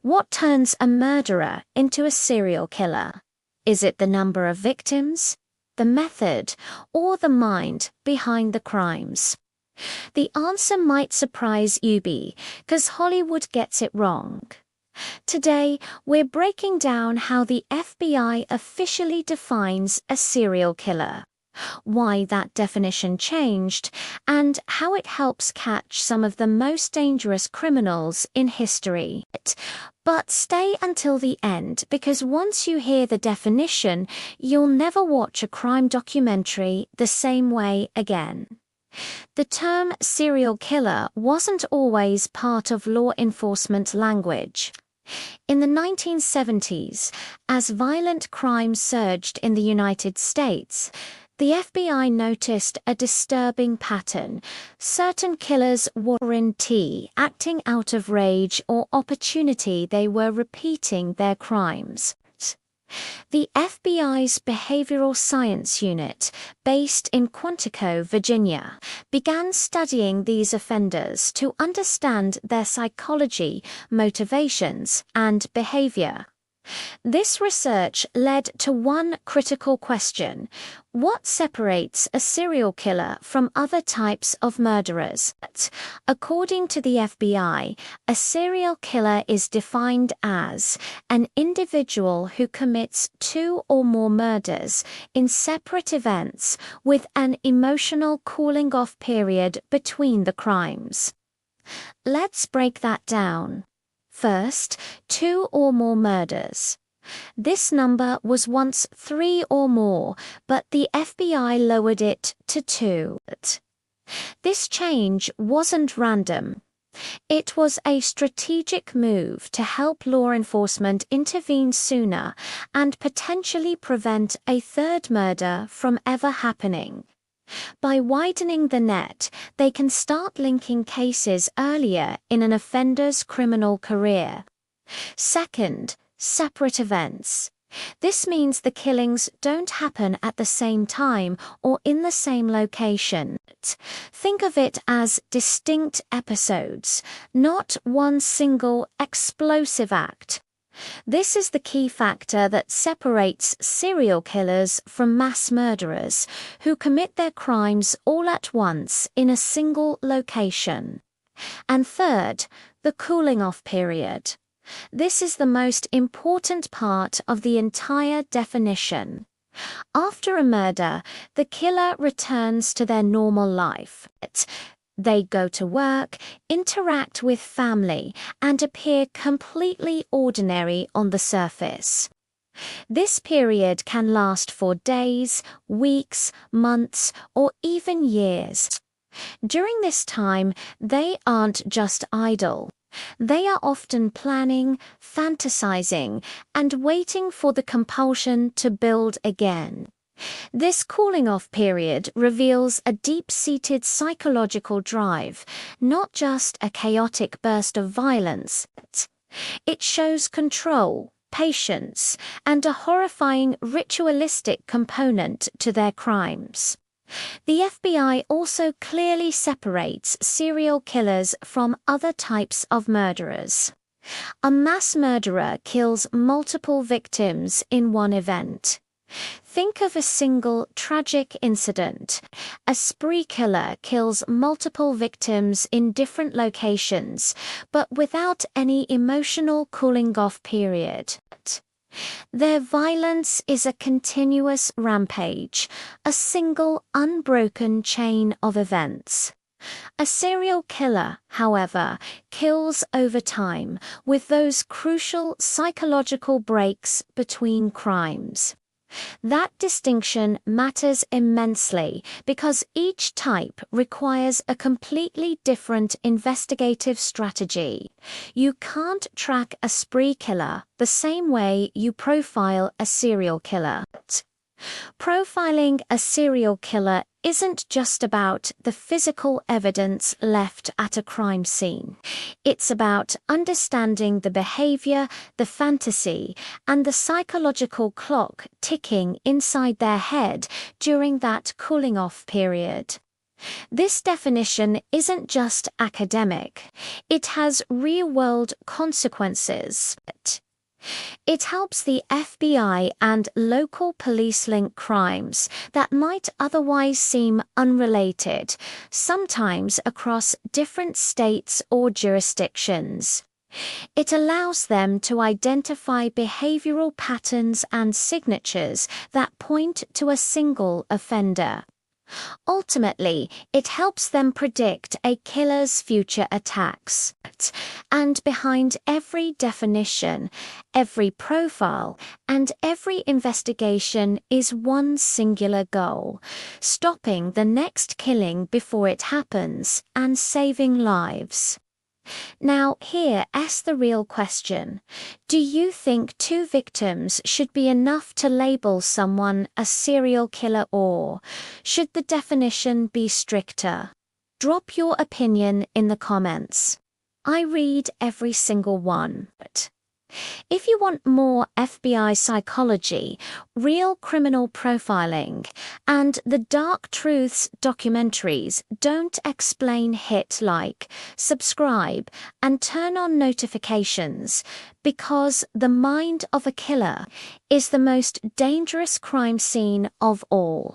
What turns a murderer into a serial killer? Is it the number of victims, the method, or the mind behind the crimes? The answer might surprise you, because Hollywood gets it wrong. Today, we're breaking down how the FBI officially defines a serial killer, why that definition changed, and how it helps catch some of the most dangerous criminals in history. But stay until the end, because once you hear the definition, you'll never watch a crime documentary the same way again. The term serial killer wasn't always part of law enforcement language. In the 1970s, as violent crime surged in the United States, the FBI noticed a disturbing pattern. Certain killers weren't acting out of rage or opportunity, they were repeating their crimes. The FBI's Behavioral Science Unit, based in Quantico, Virginia, began studying these offenders to understand their psychology, motivations, and behavior. This research led to one critical question: what separates a serial killer from other types of murderers? According to the FBI, a serial killer is defined as an individual who commits 2 or more murders in separate events with an emotional cooling-off period between the crimes. Let's break that down. First, 2 or more murders. This number was once 3 or more, but the FBI lowered it to 2. This change wasn't random. It was a strategic move to help law enforcement intervene sooner and potentially prevent a 3rd murder from ever happening. By widening the net, they can start linking cases earlier in an offender's criminal career. Second, separate events. This means the killings don't happen at the same time or in the same location. Think of it as distinct episodes, not one single explosive act. This is the key factor that separates serial killers from mass murderers who commit their crimes all at once in a single location. And third, the cooling-off period. This is the most important part of the entire definition. After a murder, the killer returns to their normal life. They go to work, interact with family, and appear completely ordinary on the surface. This period can last for days, weeks, months, or even years. During this time, they aren't just idle. They are often planning, fantasizing, and waiting for the compulsion to build again. This cooling-off period reveals a deep-seated psychological drive, not just a chaotic burst of violence. It shows control, patience, and a horrifying ritualistic component to their crimes. The FBI also clearly separates serial killers from other types of murderers. A mass murderer kills multiple victims in one event. Think of a single tragic incident. A spree killer kills multiple victims in different locations, but without any emotional cooling-off period. Their violence is a continuous rampage, a single unbroken chain of events. A serial killer, however, kills over time, with those crucial psychological breaks between crimes. That distinction matters immensely because each type requires a completely different investigative strategy. You can't track a spree killer the same way you profile a serial killer. Profiling a serial killer isn't just about the physical evidence left at a crime scene. It's about understanding the behavior, the fantasy, and the psychological clock ticking inside their head during that cooling-off period. This definition isn't just academic, it has real-world consequences. It helps the FBI and local police link crimes that might otherwise seem unrelated, sometimes across different states or jurisdictions. It allows them to identify behavioral patterns and signatures that point to a single offender. Ultimately, it helps them predict a killer's future attacks. And behind every definition, every profile, and every investigation is one singular goal: stopping the next killing before it happens and saving lives. Now, here's the real question. Do you think 2 victims should be enough to label someone a serial killer, or should the definition be stricter? Drop your opinion in the comments. I read every single one. If you want more FBI psychology, real criminal profiling, and the Dark Truths documentaries, don't explain hit like, subscribe, and turn on notifications, because the mind of a killer is the most dangerous crime scene of all.